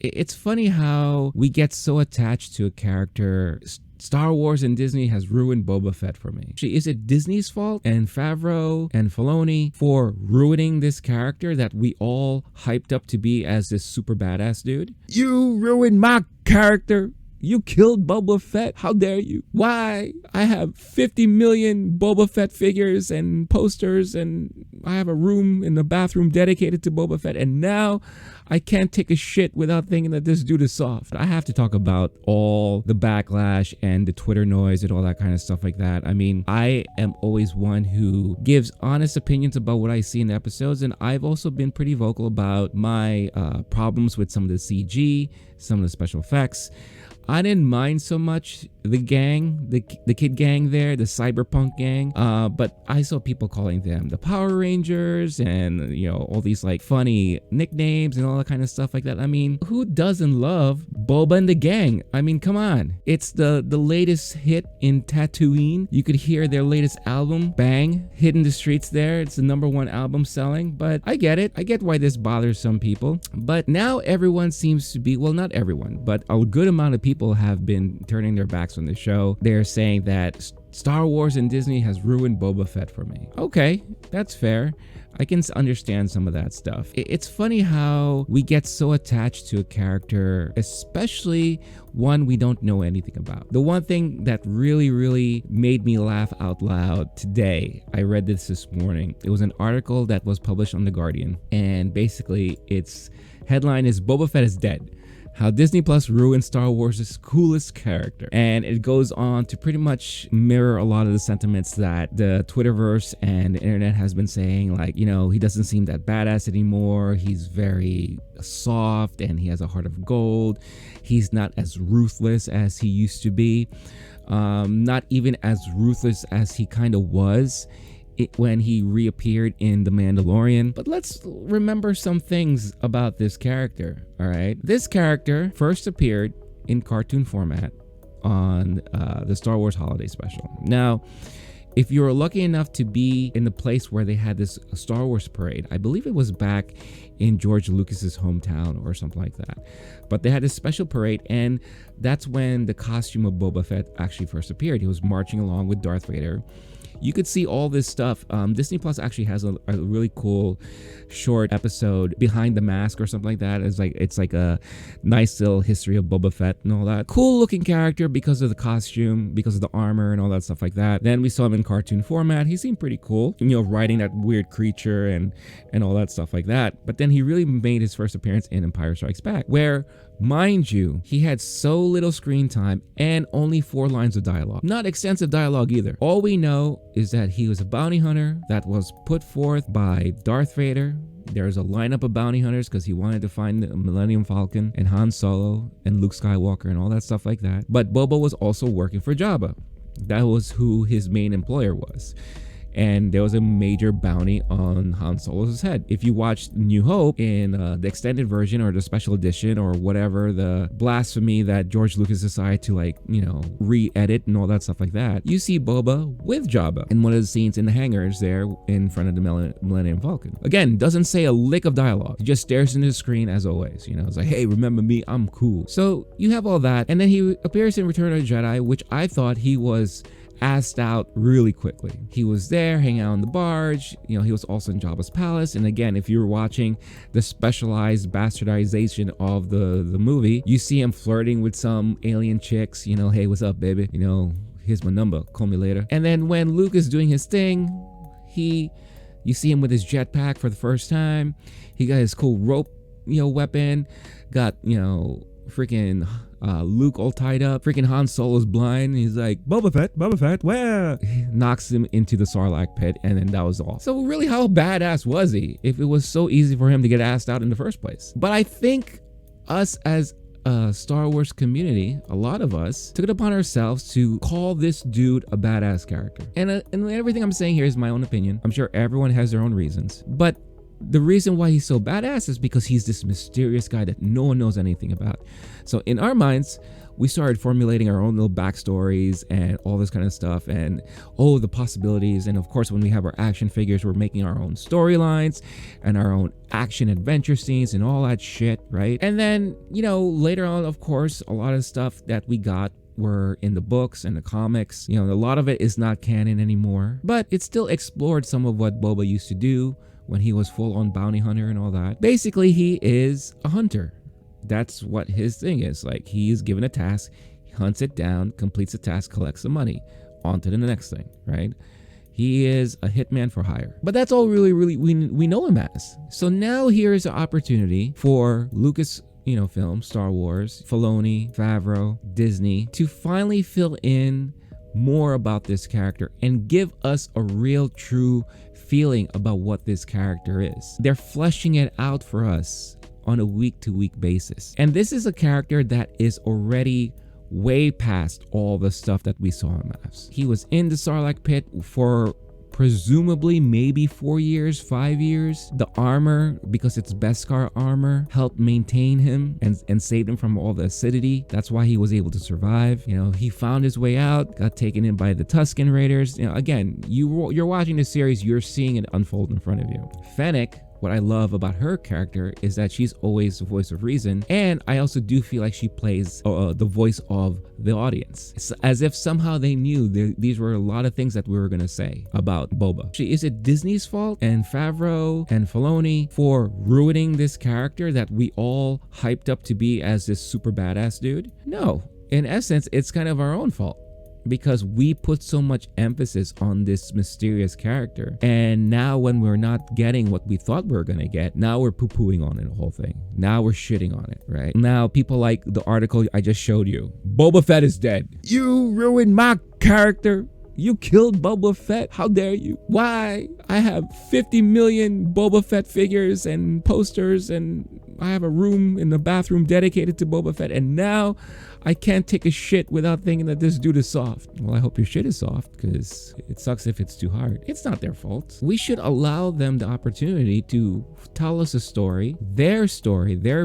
It's funny how we get so attached to a character. Star Wars and Disney has ruined Boba Fett for me. Actually, is it Disney's fault and Favreau and Filoni for ruining this character that we all hyped up to be as this super badass dude? You ruined my character. You killed Boba Fett. How dare you? Why? I have 50 million Boba Fett figures and posters, and I have a room in the bathroom dedicated to Boba Fett, and now I can't take a shit without thinking that this dude is soft. I have to talk about all the backlash and the Twitter noise and all that kind of stuff like that. I mean, I am always one who gives honest opinions about what I see in the episodes, and I've also been pretty vocal about my problems with some of the CG, some of the special effects. I didn't mind so much the gang, the kid gang there, the cyberpunk gang, but I saw people calling them the Power Rangers and, you know, all these like funny nicknames and all that kind of stuff like that. I mean, who doesn't love Boba and the gang? I mean, come on. It's the latest hit in Tatooine. You could hear their latest album, Bang, hit in the streets there. It's the #1 album selling, but I get it. I get why this bothers some people. But now everyone seems to be, well, not everyone, but a good amount of people have been turning their backs on the show. They're saying that Star Wars and Disney has ruined Boba Fett for me. Okay, that's fair. I can understand some of that stuff. It's funny how we get so attached to a character, especially one we don't know anything about. The one thing that really made me laugh out loud today, I read this morning. It was an article that was published on The Guardian, and basically its headline is "Boba Fett is dead. How Disney Plus ruined Star Wars' coolest character." And it goes on to pretty much mirror a lot of the sentiments that the Twitterverse and the internet has been saying, like, you know, he doesn't seem that badass anymore. He's very soft and he has a heart of gold. He's not as ruthless as he used to be. Not even as ruthless as he kind of was when he reappeared in The Mandalorian. But let's remember some things about this character, all right? This character first appeared in cartoon format on the Star Wars Holiday Special. Now, if you were lucky enough to be in the place where they had this Star Wars parade, I believe it was back in George Lucas's hometown or something like that. But they had this special parade, and that's when the costume of Boba Fett actually first appeared. He was marching along with Darth Vader. You could see all this stuff. Disney Plus actually has a really cool short episode, Behind the Mask or something like that. It's like a nice little history of Boba Fett and all that. Cool looking character because of the costume, because of the armor and all that stuff like that. Then we saw him in cartoon format. He seemed pretty cool, you know, riding that weird creature and all that stuff like that. But then he really made his first appearance in Empire Strikes Back, where, mind you, he had so little screen time and only 4 lines of dialogue. Not extensive dialogue either. All we know is that he was a bounty hunter that was put forth by Darth Vader. There's a lineup of bounty hunters because he wanted to find the Millennium Falcon and Han Solo and Luke Skywalker and all that stuff like that. But Boba was also working for Jabba. That was who his main employer was. And there was a major bounty on Han Solo's head. If you watched New Hope in the extended version or the special edition or whatever, the blasphemy that George Lucas decided to, like, you know, re-edit and all that stuff like that, you see Boba with Jabba in one of the scenes in the hangars there in front of the Millennium Falcon. Again, doesn't say a lick of dialogue. He just stares into the screen as always. You know, it's like, hey, remember me? I'm cool. So you have all that. And then he appears in Return of the Jedi, which I thought he was asked out really quickly. He was there hanging out on the barge. You know, he was also in Jabba's palace. And again, if you were watching the specialized bastardization of the movie, you see him flirting with some alien chicks. You know, hey, what's up, baby? You know, here's my number. Call me later. And then when Luke is doing his thing, you see him with his jetpack for the first time. He got his cool rope, you know, weapon. Got, you know, freaking Luke all tied up. Freaking Han Solo's blind. He's like, Boba Fett, where? He knocks him into the Sarlacc pit, and then that was all. So really, how badass was he if it was so easy for him to get asked out in the first place? But I think us as a Star Wars community, a lot of us took it upon ourselves to call this dude a badass character. And everything I'm saying here is my own opinion. I'm sure everyone has their own reasons. But the reason why he's so badass is because he's this mysterious guy that no one knows anything about. So in our minds, we started formulating our own little backstories and all this kind of stuff, and the possibilities. And of course, when we have our action figures, we're making our own storylines and our own action adventure scenes and all that shit, right? And then, later on, of course, a lot of stuff that we got were in the books and the comics. A lot of it is not canon anymore, but it still explored some of what Boba used to do when he was full-on bounty hunter and all that. Basically, he is a hunter. That's what his thing is. Like, he is given a task, he hunts it down, completes the task, collects the money, on to the next thing, right? He is a hitman for hire. But that's all really we know him as. So now here is an opportunity for Lucas, film, Star Wars, Filoni, Favreau, Disney, to finally fill in more about this character and give us a real, true feeling about what this character is. They're fleshing it out for us on a week-to-week basis. And this is a character that is already way past all the stuff that we saw him as. He was in the Sarlacc pit for presumably maybe 4 years, 5 years. The armor, because it's Beskar armor, helped maintain him and saved him from all the acidity. That's why he was able to survive. He found his way out, got taken in by the Tusken Raiders. Again, you're watching the series, you're seeing it unfold in front of you. Fennec, what I love about her character is that she's always the voice of reason, and I also do feel like she plays the voice of the audience. It's as if somehow they knew these were a lot of things that we were going to say about Boba. Is it Disney's fault and Favreau and Filoni for ruining this character that we all hyped up to be as this super badass dude? No. In essence, it's kind of our own fault, because we put so much emphasis on this mysterious character, and now when we're not getting what we thought we were gonna get, now we're poo-pooing on it, the whole thing. Now we're shitting on it, right? Now people like the article I just showed you. Boba Fett is dead. You ruined my character. You killed Boba Fett. How dare you? Why? I have 50 million Boba Fett figures and posters, and I have a room in the bathroom dedicated to Boba Fett, and now I can't take a shit without thinking that this dude is soft. Well, I hope your shit is soft, because it sucks if it's too hard. It's not their fault. We should allow them the opportunity to tell us a story, their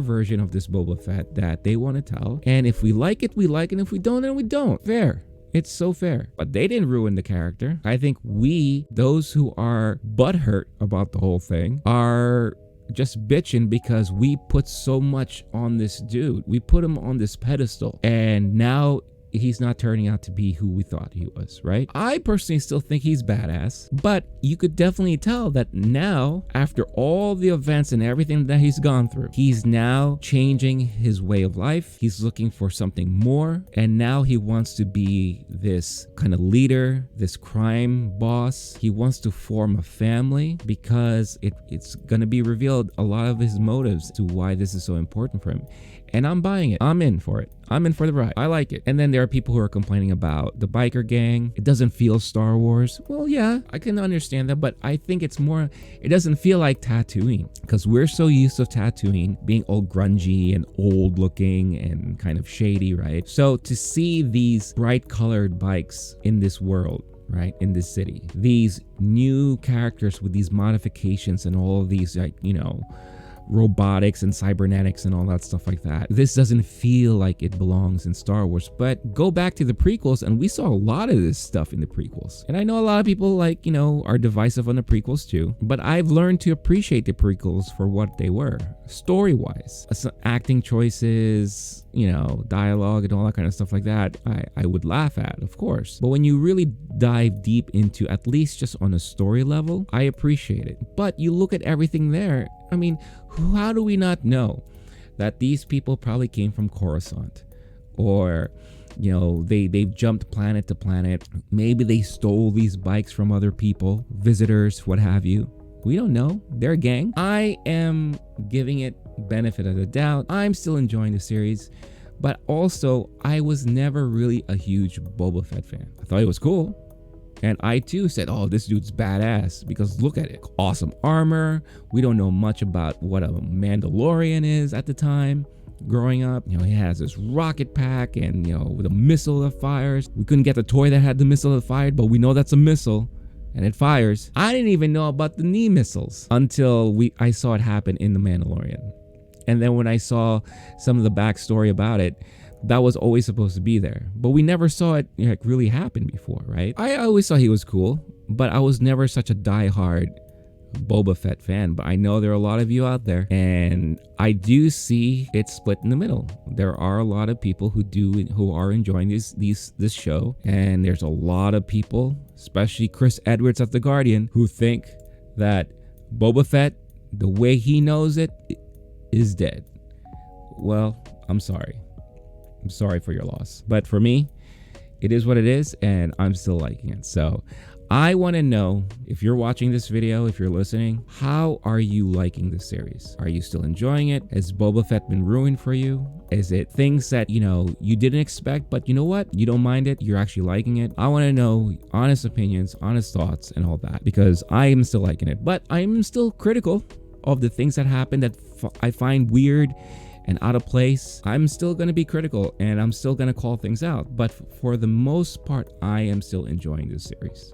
version of this Boba Fett that they want to tell. And if we like it, we like it. And if we don't, then we don't. Fair. It's so fair. But they didn't ruin the character. I think we, those who are butthurt about the whole thing, are just bitching because we put so much on this dude. We put him on this pedestal, and now he's not turning out to be who we thought he was, right? I personally still think he's badass, but you could definitely tell that now, after all the events and everything that he's gone through, he's now changing his way of life. He's looking for something more, and now he wants to be this kind of leader, this crime boss. He wants to form a family, because it's gonna be revealed a lot of his motives to why this is so important for him. And I'm buying it. I'm in for it. I'm in for the ride. I like it. And then there are people who are complaining about the biker gang. It doesn't feel Star Wars. Well, yeah, I can understand that, but I think it's more, it doesn't feel like Tatooine, because we're so used to Tatooine being all grungy and old looking and kind of shady, right? So to see these bright colored bikes in this world, right, in this city, these new characters with these modifications and all of these, like, robotics and cybernetics and all that stuff like that. This doesn't feel like it belongs in Star Wars. But go back to the prequels, and we saw a lot of this stuff in the prequels. And I know a lot of people are divisive on the prequels too, but I've learned to appreciate the prequels for what they were, story-wise. Acting choices, dialogue and all that kind of stuff like that, I would laugh at, of course. But when you really dive deep into, at least just on a story level, I appreciate it. But you look at everything there, I mean, how do we not know that these people probably came from Coruscant? Or, they've jumped planet to planet. Maybe they stole these bikes from other people, visitors, what have you. We don't know. They're a gang. I am giving it benefit of the doubt. I'm still enjoying the series, but also I was never really a huge Boba Fett fan. I thought it was cool. And I too said, oh, this dude's badass, because look at it. Awesome armor. We don't know much about what a Mandalorian is at the time. Growing up, he has this rocket pack and, with a missile that fires. We couldn't get the toy that had the missile that fired, but we know that's a missile. and it fires. I didn't even know about the knee missiles until I saw it happen in The Mandalorian. And then when I saw some of the backstory about it, that was always supposed to be there. But we never saw it like really happen before, right? I always thought he was cool, but I was never such a diehard Boba Fett fan. But I know there are a lot of you out there, and I do see it split in the middle. There are a lot of people who are enjoying this show, and there's a lot of people, especially Chris Edwards at The Guardian, who think that Boba Fett, the way he knows it, is dead. Well, I'm sorry. I'm sorry for your loss. But for me, it is what it is, and I'm still liking it. So I want to know, if you're watching this video, if you're listening, how are you liking this series? Are you still enjoying it? Has Boba Fett been ruined for you? Is it things that, you didn't expect, but you know what? You don't mind it. You're actually liking it. I want to know honest opinions, honest thoughts, and all that, because I am still liking it. But I am still critical of the things that happen that I find weird and out of place. I'm still going to be critical, and I'm still going to call things out. But for the most part, I am still enjoying this series.